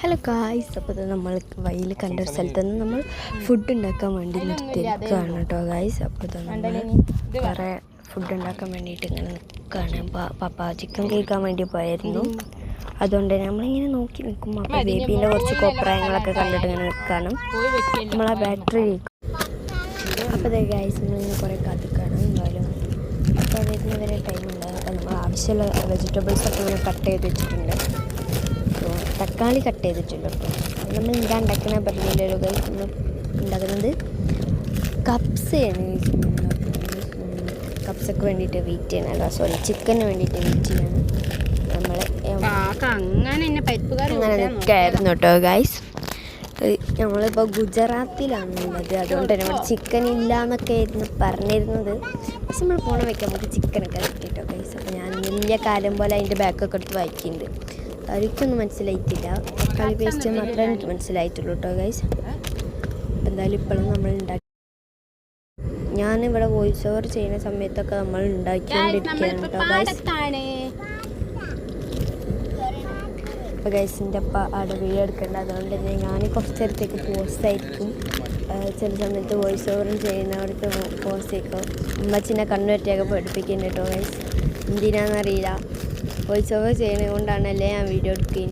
Hello guys, അപ്പോൾ നമ്മൾ വഴിയിൽ കണ്ട സ്ഥലത്ത് നിന്ന് നമ്മൾ ഫുഡ് ഉണ്ടാക്കാൻ വേണ്ടി നിർത്തിയിരിക്കുകയാണ് കേട്ടോ ഗായ്സ്. അപ്പോൾ നമ്മൾ കുറേ ഫുഡ് ഉണ്ടാക്കാൻ വേണ്ടിയിട്ട് ഇങ്ങനെ നിൽക്കുകയാണ്. പപ്പ ചിക്കൻ കഴിക്കാൻ വേണ്ടി പോയായിരുന്നു. അതുകൊണ്ട് നമ്മളിങ്ങനെ നോക്കി നിൽക്കും. അപ്പോൾ ബേബീൻ്റെ കുറച്ച് കോപ്രായങ്ങളൊക്കെ കണ്ടിട്ട് ഇങ്ങനെ നിൽക്കുകയാണ്. നമ്മളാ ബാറ്ററി അപ്പോൾ അതേ ഗായ്സ് നമ്മളിങ്ങനെ കുറേ കാത്തിക്കാണ്. എന്തായാലും അപ്പോൾ വരുന്നവരെ ടൈമുണ്ട്. അപ്പോൾ നമ്മൾ ആവശ്യമുള്ള വെജിറ്റബിൾസൊക്കെ ഇങ്ങനെ കട്ട് ചെയ്ത് വെച്ചിട്ടുണ്ട്. തക്കാളി കട്ട് ചെയ്തിട്ടുണ്ട് കേട്ടോ. നമ്മൾ എന്താ ഉണ്ടാക്കണ പറഞ്ഞില്ലല്ലോ ഗൈസ്, നമ്മൾ ഉണ്ടാക്കുന്നത് കപ്സയാണ്. കപ്സൊക്കെ വേണ്ടിയിട്ട് വെയിറ്റ് ചെയ്യണല്ലോ, സോറി ചിക്കന് വേണ്ടിയിട്ട് വെയിറ്റ് ചെയ്യണം. നമ്മൾ അങ്ങനെ നിൽക്കായിരുന്നു കേട്ടോ ഗൈസ്. നമ്മളിപ്പോൾ ഗുജറാത്തിലാണുള്ളത്, അതുകൊണ്ട് തന്നെ ഇവിടെ ചിക്കൻ ഇല്ല എന്നൊക്കെ ആയിരുന്നു പറഞ്ഞിരുന്നത്. പക്ഷെ നമ്മൾ പോണ വയ്ക്കാൻ നമുക്ക് ചിക്കനൊക്കെ കിട്ടിയിട്ടോ ഗൈസ്. അപ്പോൾ ഞാൻ വലിയ കാലം പോലെ അതിൻ്റെ ബാക്കൊക്കെ എടുത്ത് വായിക്കുന്നുണ്ട്. എനിക്കൊന്നും മനസ്സിലായിട്ടില്ല, തക്കാളി പേസ്റ്റ് മാത്രമേ എനിക്ക് മനസ്സിലായിട്ടുള്ളൂ കേട്ടോ ഗൈസ്. എന്തായാലും ഇപ്പോഴും നമ്മൾ ഞാനിവിടെ വോയിസ് ഓവർ ചെയ്യുന്ന സമയത്തൊക്കെ നമ്മൾ ഉണ്ടാക്കിക്കൊണ്ടിരിക്കുകയാണ് കേട്ടോ ഗൈസ്. അപ്പോൾ ഗൈസിൻ്റെ അപ്പം അവിടെ വീഡിയോ എടുക്കേണ്ട, അതുകൊണ്ട് തന്നെ ഞാൻ കുറച്ച് നേരത്തേക്ക് പോസ്റ്റ് ആയിരിക്കും. ചില സമയത്ത് വോയിസ് ഓവറും ചെയ്യുന്നവർക്ക് പോസ്റ്റ് ആയിരിക്കും. അമ്മച്ചിനെ കണ്ണുപറ്റിയൊക്കെ പഠിപ്പിക്കുന്നുണ്ട് കേട്ടോ ഗൈസ്. എന്തിനാണെന്നറിയില്ല, വോയിസ് ഓവർ ചെയ്യുന്നത് കൊണ്ടാണല്ലേ ഞാൻ വീഡിയോ എടുക്കുന്നത്.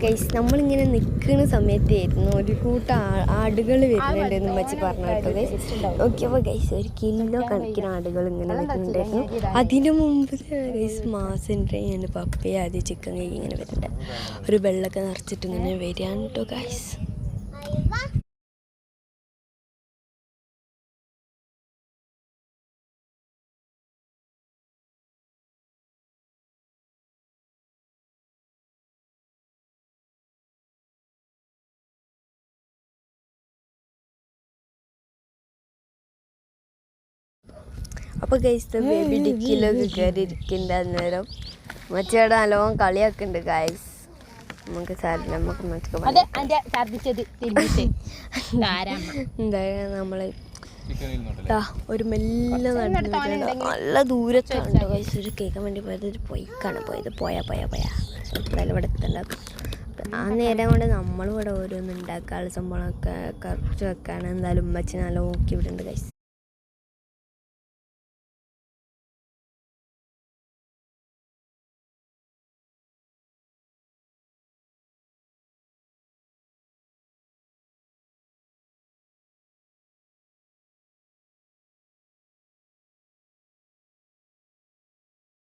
ഗൈസ് നമ്മളിങ്ങനെ നിൽക്കുന്ന സമയത്തായിരുന്നു ഒരു കൂട്ടം ആടുകൾ വരുന്നുണ്ട് എന്ന് വെച്ച് പറഞ്ഞു കേട്ടോ ഗൈസ്. നോക്കിയപ്പോൾ ഗൈസ് ഒരു കിലോ കണക്കിന് ആടുകൾ ഇങ്ങനെ വരുന്നുണ്ടായിരുന്നു. അതിന് മുമ്പ് ഗൈസ് മാസൻ്റെ ഞാൻ പപ്പയെ ആദ്യം ചിക്കൻ കൈ ഇങ്ങനെ വരുന്നുണ്ട്. ഒരു വെള്ളമൊക്കെ നിറച്ചിട്ട് ഇങ്ങനെ വരികയാണ് കേട്ടോ ഗൈസ്. അപ്പോൾ ഗൈസ് ബേബി ഡിക്കിലൊക്കെ കയറി ഇരിക്കുന്നുണ്ട്. അന്നേരം മച്ചയുടെ നല്ലോണം കളിയാക്കുന്നുണ്ട് ഗൈസ്. നമുക്ക് എന്തായാലും നമ്മൾ ഒരു മെല്ലെ നല്ല ദൂരത്താണ് ഗൈസ് ഒരു കേൾക്കാൻ വേണ്ടി പോയത്. ഒരു പൊയ്ക്കാണ് പോയത്. പോയാ എന്തായാലും ഇവിടെ എത്തണ്ട. ആ നേരം കൊണ്ട് നമ്മളിവിടെ ഓരോന്ന് ഉണ്ടാക്കാനുള്ള സംഭവങ്ങളൊക്കെ കുറച്ച് വെക്കാണ്. എന്തായാലും ഉമ്മച്ചി നല്ല നോക്കി വിടുന്നുണ്ട് ഗൈസ്.